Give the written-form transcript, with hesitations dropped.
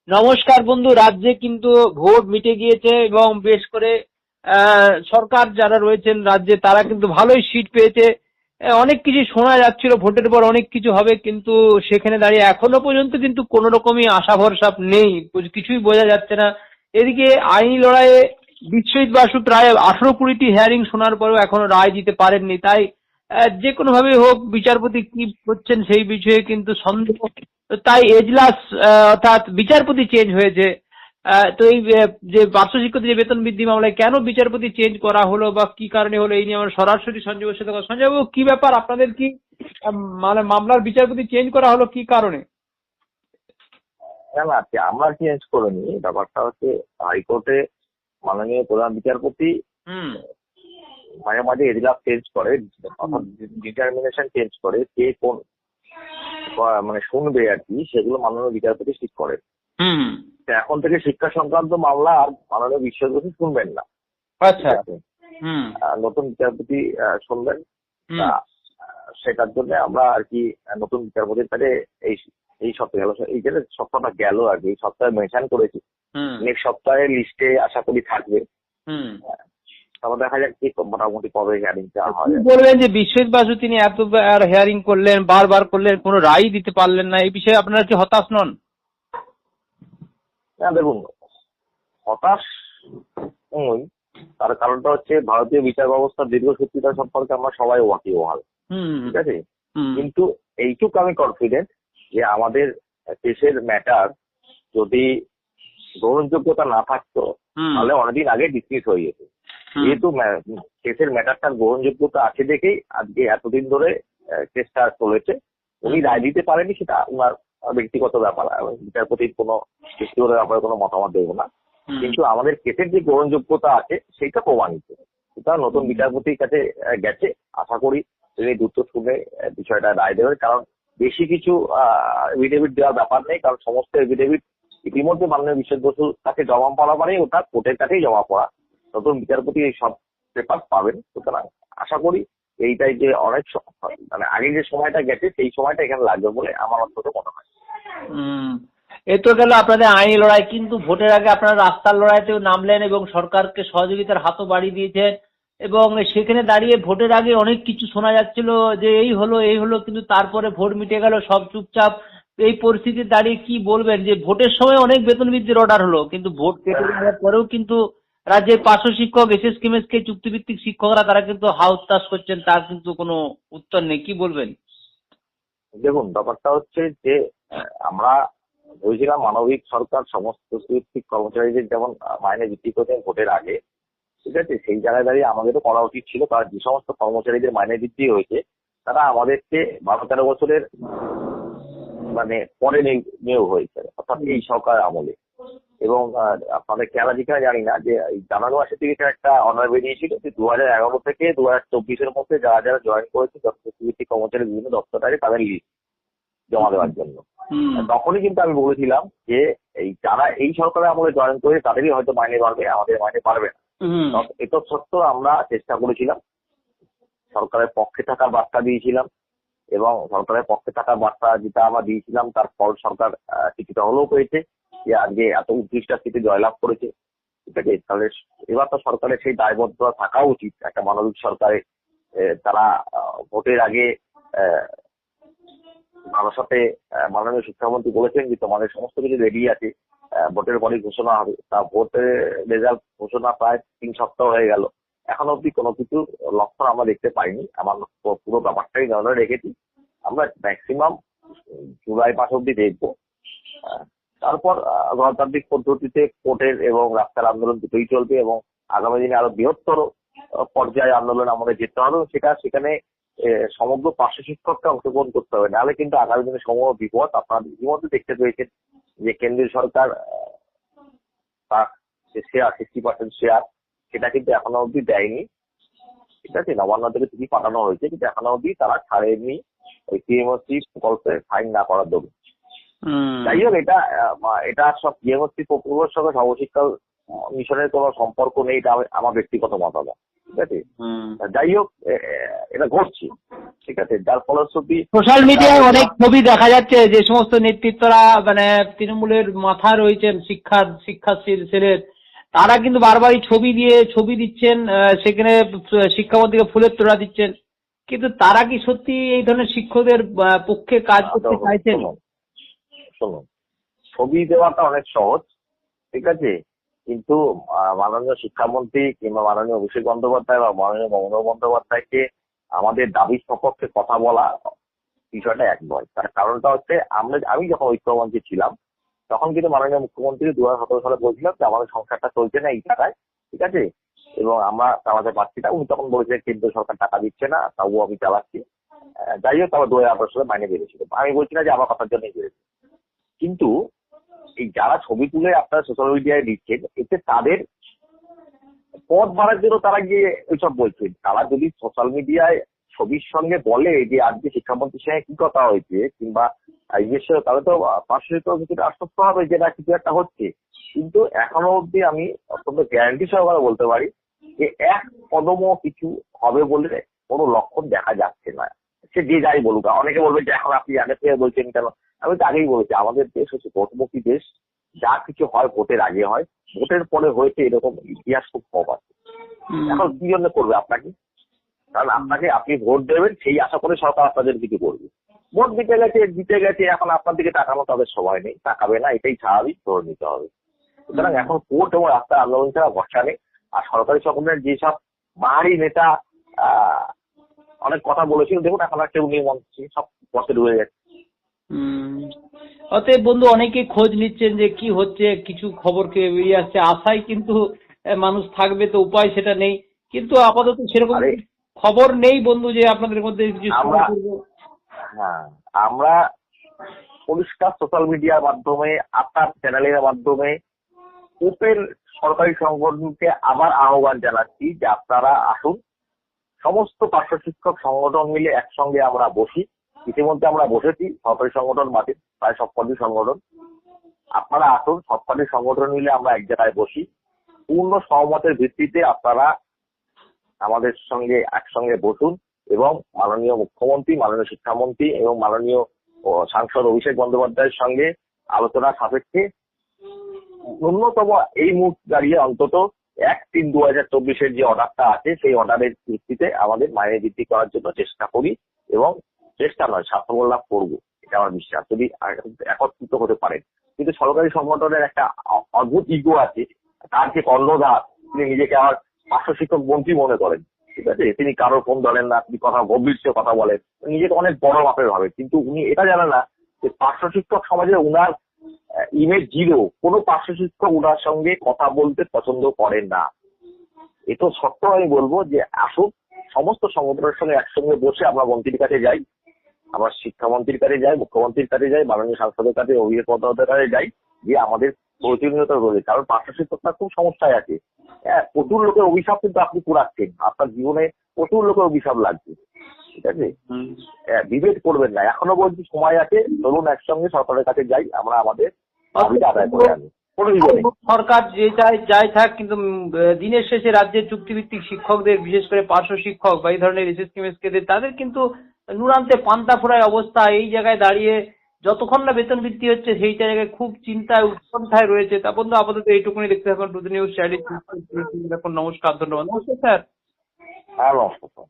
নমস্কার বন্ধু। রাজ্যে কিন্তু ভোট মিটে গিয়েছে এবং বেশ করে সরকার যারা রয়েছেন রাজ্যে তারা কিন্তু ভালোই সিট পেয়েছে। অনেক কিছু শোনা যাচ্ছিল ভোটের পর অনেক কিছু হবে, কিন্তু সেখানে দাঁড়িয়ে এখনো পর্যন্ত কিন্তু কোনো রকমই আশা ভরসা নেই, কিছুই বোঝা যাচ্ছে না। এদিকে আইনি লড়াইয়ে বিশ্বজিৎ বাসু প্রায় 18-20টি হিয়ারিং শোনার পরেও এখনো রায় দিতে পারেননি। তাই যে কোনো ভাবে হোক বিচারপতি কি করছেন সেই বিষয়ে কিন্তু সন্দেহ। তাই এজলাস অর্থাৎ বিচারপতি চেঞ্জ হয়েছে। তো এই যে পার্শ্ব শিক্ষকদের যে বেতন বৃদ্ধি মামলায় কেন বিচারপতি চেঞ্জ করা হলো বা কি কারণে হলো, এই নিয়ে আমরা সরাসরি সঞ্জয়ের সাথে কথা। সঞ্জয় বাবু, কি ব্যাপার আপনাদের? কি মানে মামলার বিচারপতি চেঞ্জ করা হলো কি কারণে? না না, আমরা চেঞ্জ করিনি। ব্যাপারটা হচ্ছে হাইকোর্টে মাননীয় প্রধান বিচারপতি হুম মাঝে মাঝে এজলাস চেঞ্জ করে, অর্থাৎ ডিটারমিনেশন চেঞ্জ করে, কে কোন মানে শুনবে আর কি, সেগুলো মাননীয় বিচারপতি ঠিক করেন। হুম তো এখন থেকে শিক্ষা সংক্রান্ত মামলা আর মাননীয় বিচারপতি শুনবেন না। আচ্ছা। ঠিক আছে, হুম নতুন বিচারপতি শুনবেন। হুম তা সেটার জন্য আমরা আর কি নতুন বিচারপতির কাছে এই এই সপ্তাহে গেল, এই যে সপ্তাহটা গেল আর কি, এই সপ্তাহে মেনশন করেছি। হুম নেক্সট সপ্তাহে লিস্টে আশা করি থাকবে। হুম তারপর দেখা যাক কি মোটামুটি কবে হিয়ারিং দেওয়া কি হয়। বলবেন যে বিশ্বজিৎ বাসু তিনি এতবার হিয়ারিং করলেন, বারবার করলেন, কোনো রায় দিতে পারলেন না, এই বিষয়ে আপনারা কি হতাশ নন? না দেখুন, হতাশ নই। তার কারণটা হচ্ছে ভারতীয় বিচার ব্যবস্থার দীর্ঘসূত্রিতা সম্পর্কে আমরা সবাই ওয়াকিবহাল। হুম ঠিক আছে, হুম কিন্তু এইটুকু আমি কনফিডেন্ট যে আমাদের কেসের ম্যাটার যদি গ্রহণযোগ্যতা না থাকতো হুম তাহলে অনেকদিন আগে ডিসমিস হয়ে যেত। যেহেতু কেসের ম্যাটারটার গ্রহণযোগ্যতা আছে দেখেই আজকে এতদিন ধরে কেসটা চলেছে। উনি রায় দিতে পারেনি, সেটা ওনার ব্যক্তিগত ব্যাপার, বিচারপতির কোনো ব্যক্তিগত ব্যাপারে কোনো মতামত দেবো না। কিন্তু আমাদের কেসের যে গ্রহণযোগ্যতা আছে সেটা প্রমাণিত। সুতরাং নতুন বিচারপতির কাছে গেছে, আশা করি তিনি দ্রুত শুনে বিষয়টা রায় দেবেন। কারণ বেশি কিছু এফিডেভিট দেওয়ার ব্যাপার নেই, কারণ সমস্ত এফিডেভিট ইতিমধ্যে মাননীয় বিশ্বজিৎ বসুর কাছে জমা পড়া মানে ওটা কোর্টের কাছেই জমা পড়া। নতুন বিচারপতি এই সব পেপার পাবেন। সুতরাং আশা করি এইটাই যে অনেক মানে আগে যে সময়টা গেছে সেই সময়টা এখানে লাগবে বলে আমার অন্তত মনে হয়। হুম এ তো গেল আপনাদের আইনি লড়াই, কিন্তু ভোটের আগে আপনারা রাস্তার লড়াইতেও নামলেন এবং সরকারকে সহযোগিতার হাতও বাড়িয়ে দিয়েছেন। এবং সেখানে দাঁড়িয়ে ভোটের আগে অনেক কিছু শোনা যাচ্ছিল যে এই হলো, কিন্তু তারপরে ভোট মিটে গেল, সব চুপচাপ। এই পরিস্থিতি দাঁড়িয়ে কি বলবেন যে ভোটের সময় অনেক বেতন বৃদ্ধির অর্ডার হলো, কিন্তু ভোট কেটে যাওয়ার পরেও কিন্তু রাজ্যের পার্শ্ব শিক্ষক এসএসকে মেসকে চুক্তিভিত্তিক শিক্ষকরা তারা কিন্তু হাউতাস করছেন, তার কিন্তু কোনো উত্তর নেই, কি বলবেন? দেখুন, ব্যাপারটা হচ্ছে যে আমরা ভেবেছিলাম মানবিক সরকার সমস্ত ভিত্তিক কর্মচারীদের যেমন মাইনে বৃদ্ধি করেছেন ভোটের আগে। ঠিক আছে, সেই জায়গায় দাঁড়িয়ে আমাদেরও করা উচিত ছিল, কারণ যে সমস্ত কর্মচারীদের মাইনে বৃদ্ধি হয়েছে তারা আমাদেরকে 12-13 বছরের মানে পরে নিয়োগ হয়েছে, অর্থাৎ এই সরকার আমলে। এবং আপনাদের খেয়াল আছে কিনা জানি না যে এই জানুয়ারি মাসের দিকে একটা অর্ডার বেরিয়েছিল যে 2011 থেকে 2024-এর মধ্যে যারা যারা জয়েন করেছে চুক্তিভিত্তিক কর্মচারী বিভিন্ন দপ্তরে তাদের লিস্ট জমা দেওয়ার জন্য। তখনই কিন্তু আমি বলেছিলাম যে এই যারা এই সরকারের আমলে জয়েন করে তাদেরই হয়তো মাইনে বাড়বে, আমাদের মাইনে বাড়বে না। এটা সত্ত্বেও আমরা চেষ্টা করেছিলাম, সরকারের পক্ষে থাকার বার্তা দিয়েছিলাম, এবং সরকারের পক্ষে থাকার বার্তা যেটা আমরা দিয়েছিলাম তার ফল সরকার কিছুটা হলেও পেয়েছে, যে আজকে এত উৎকৃষ্ট স্থিতি জয়লাভ করেছে। ঠিক আছে, তাহলে এবার তো সরকারের সেই দায়বদ্ধতা থাকা উচিত একটা মানবিক সরকারে। তারা ভোটের আগে সাথে মাননীয় শিক্ষামন্ত্রী বলেছেন যে তোমাদের সমস্ত কিছু রেডি আছে, ভোটের পরে ঘোষণা হবে। তা ভোটের রেজাল্ট ঘোষণা প্রায় 3 সপ্তাহ হয়ে গেল, এখন অব্দি কোনো কিছু লক্ষণ আমরা দেখতে পাইনি। আমার পুরো ব্যাপারটাই নজরে রেখেছি, আমরা ম্যাক্সিমাম জুলাই মাস অব্দি দেখবো। তারপর গণতান্ত্রিক পদ্ধতিতে কোর্টের এবং রাস্তার আন্দোলন দুটোই চলবে, এবং আগামী দিনে আরো বৃহত্তর পর্যায়ে আন্দোলন আমাদের যেতে হবে। সেখানে সমগ্র পার্শ্ব শিক্ষককে অংশগ্রহণ করতে হবে, নাহলে কিন্তু আগামী দিনে সমূহ বিপদ। আপনারা ইতিমধ্যে দেখতে পেয়েছেন যে কেন্দ্রীয় সরকার তার যে শেয়ার 60% শেয়ার সেটা কিন্তু এখনো অব্দি দেয়নি। ঠিক আছে, নবান্ন থেকে চিঠি পাঠানো হয়েছে, কিন্তু এখনো অব্দি তারা ছাড়েনি ওই টিএমসি প্রকল্পে সাইন না করার দরুন। যাই হোক, এটা সব পিএমসি প্রকল্পের সঙ্গে সর্বশিক্ষা মিশনের কোনো সম্পর্ক নেই, এটা আমার ব্যক্তিগত মতামত। ঠিক আছে, যাই হোক, এটা ঘটছে। ঠিক আছে, যার ফলশ্রুতি সোশ্যাল মিডিয়ায় অনেক ছবি দেখা যাচ্ছে, যে সমস্ত নেতৃত্বরা মানে তৃণমূলের মাথা রয়েছেন শিক্ষা সেলের, তারা কিন্তু বারবারই ছবি দিচ্ছেন, সেখানে শিক্ষামন্ত্রীকে ফুলের তোড়া দিচ্ছেন, কিন্তু তারা কি সত্যি এই ধরনের শিক্ষকদের পক্ষে কাজ করতে চাইছেন? শুনুন, ছবি দেওয়াটা অনেক সহজ, ঠিক আছে, কিন্তু মাননীয় শিক্ষামন্ত্রী কিংবা মাননীয় অভিষেক বন্দ্যোপাধ্যায় বা মাননীয় মমতা বন্দ্যোপাধ্যায়কে আমাদের দাবির সপক্ষে কথা বলা বিষয়টা এক নয়। তার কারণটা হচ্ছে, আমি যখন ঐক্যমন্ত্রী ছিলাম তখন কিন্তু মাননীয় মুখ্যমন্ত্রী 2017 সালে বলছিলাম যে আমাদের সংসারটা চলছে না এই টাকায়, ঠিক আছে, এবং আমরা চালাতে পারছি না। উনি তখন বলেছিলেন কেন্দ্র সরকার টাকা দিচ্ছে না, তবুও আমি চালাচ্ছি। যাই হোক, আবার 2018 সালে মাইনে বেড়েছিল। আমি বলছি না যে আমার কথার জন্যই বেড়েছে, কিন্তু এই যারা ছবি তুলে আপনারা সোশ্যাল মিডিয়ায় দিচ্ছেন, এতে তাদের পথ বাড়ার জন্য তারা গিয়ে ওইসব বলছেন। তারা যদি সোশ্যাল মিডিয়ায় ছবির সঙ্গে বলে যে আজকে শিক্ষামন্ত্রীর সঙ্গে কি কথা হয়েছে কিংবা ইয়ের, তাহলে তো পার্শ্বশিক্ষক কিছুটা আশ্বস্ত হবে যে না, কিছু একটা হচ্ছে। কিন্তু এখনো অব্দি আমি অত্যন্ত গ্যারান্টি সহকারে বলতে পারি যে এক কদমও কিছু হবে বলে কোনো লক্ষণ দেখা যাচ্ছে না। সে যে যাই বলুক, অনেকে বলবে যে এখন আপনি আগে থেকে বলছেন কেন। আমি তো আগেই বলেছি, আমাদের দেশ হচ্ছে ভোটমুখী দেশ। যা কিছু হয় ভোটের আগে হয়, ভোটের পরে হয়েছে এরকম ইতিহাস খুব কম আছে। এখন কি জন্য করবে আপনাকে? কারণ আপনি ভোট দেবেন সেই আশা করে সরকার আপনাদের কিছু করবে। ভোট দিতে গেছে, এখন আপনার দিকে তাকানো তাদের সময় নেই, তাকাবে না, এটাই স্বাভাবিক, ধরে নিতে হবে। সুতরাং এখন কোর্ট এবং রাস্তার আন্দোলন ছাড়া ভরসা নেই। আর সরকারি সংগঠনের যেসব বাহারি নেতা অনেক কথা বলেছিল, দেখুন এখন আর কেউ নেই, মন্ত্রী সব পথে ঢুকে যাচ্ছে। অতএব বন্ধু, অনেকেই খোঁজ নিচ্ছেন যে কি হচ্ছে, কিছু খবর কে বেরিয়ে আসছে, আশায় কিন্তু মানুষ থাকবে, তো উপায় সেটা নেই। কিন্তু আপাতত সেরকম খবর নেই বন্ধু যে আপনাদের মধ্যে কিছু আমরা পরিষ্কার সোশ্যাল মিডিয়ার মাধ্যমে, আপনার চ্যানেলের মাধ্যমে ওপেন সরকারি সংগঠনকে আবার আহ্বান জানাচ্ছি যে আপনারা আসুন, সমস্ত পার্শ্ব শিক্ষক সংগঠন মিলে একসঙ্গে আমরা বসি। ইতিমধ্যে আমরা বসেছি সরকারি সংগঠন বাদে প্রায় সবকটি সংগঠন। আপনারা আসুন, সবকটি সংগঠন মিলে আমরা এক জায়গায় বসি, পূর্ণ সহমতের ভিত্তিতে আপনারা আমাদের সঙ্গে একসঙ্গে বসুন এবং মাননীয় মুখ্যমন্ত্রী, মাননীয় শিক্ষামন্ত্রী এবং মাননীয় সাংসদ অভিষেক বন্দ্যোপাধ্যায়ের সঙ্গে আলোচনা সাপেক্ষে ন্যূনতম এই মুহূর্তে দাঁড়িয়ে অন্তত 1/3/2024 যে অর্ডারটা আছে সেই অর্ডারের ভিত্তিতে আমাদের মাইনে বৃদ্ধি করার জন্য চেষ্টা করি, এবং চেষ্টা নয়, সাফল্য লাভ করবো, এটা আমার বিশ্বাস। যদি একত্রিত হতে পারেন। কিন্তু সরকারি সংগঠনের একটা অদ্ভুত ইগো আছে, তার যে কর্ণধার, তিনি নিজেকে আমার পার্শ্ব শিক্ষক মন্ত্রী মনে করেন, ঠিক আছে, তিনি কারোর ফোন ধরেন না, তিনি কথা গম্ভীর কথা বলেন, নিজেকে অনেক বড় মাপের ভাবে, কিন্তু উনি এটা জানেন না যে পার্শ্ব শিক্ষক সমাজে উনার ইমেজ জিরো। কোনো পার্শ্ব শিক্ষক উনার সঙ্গে কথা বলতে পছন্দ করেন না। এ তো সত্য। আমি বলবো যে আসুন, সমস্ত সংগঠনের সঙ্গে একসঙ্গে বসে আমরা মন্ত্রীর কাছে যাই, আমরা শিক্ষামন্ত্রীর কাছে যাই, মুখ্যমন্ত্রীর কাছে যাই, মাননীয় সাংসদের কাছে, অভিষেক বন্দ্যোপাধ্যায়ের কাছে যাই, যে আমাদের প্রয়োজনীয়তা রয়েছে। কারণ পার্শ্ব শিক্ষকরা খুব সমস্যায় আছে। প্রচুর লোকের অভিশাপ কিন্তু আপনি পুরাচ্ছেন, আপনার জীবনে প্রচুর লোকের অভিশাপ লাগছে, ঠিক আছে, ডিবেট করবেন না। এখনো বলছি সময় আছে, চলুন একসঙ্গে সরকারের কাছে যাই, আমরা আমাদের দাবিটা আদায় করে আনি। সরকার যে যাই থাক, কিন্তু দিনের শেষে রাজ্যের চুক্তিভিত্তিক শিক্ষকদের, বিশেষ করে পার্শ্ব শিক্ষক বা এই ধরনের এসএসকে তাদের কিন্তু নুরান্তে পান্তা ফোড়ায় অবস্থা। এই জায়গায় দাঁড়িয়ে যতক্ষণ না বেতন বৃদ্ধি হচ্ছে সেই জায়গায় খুব চিন্তায় উৎকণ্ঠায় রয়েছে। তা বন্ধু, আপাতত এইটুকুনি দেখতে থাকুন টুডে নিউজ চ্যানেল। নমস্কার, ধন্যবাদ। নমস্কার স্যার। হ্যাঁ, নমস্কার।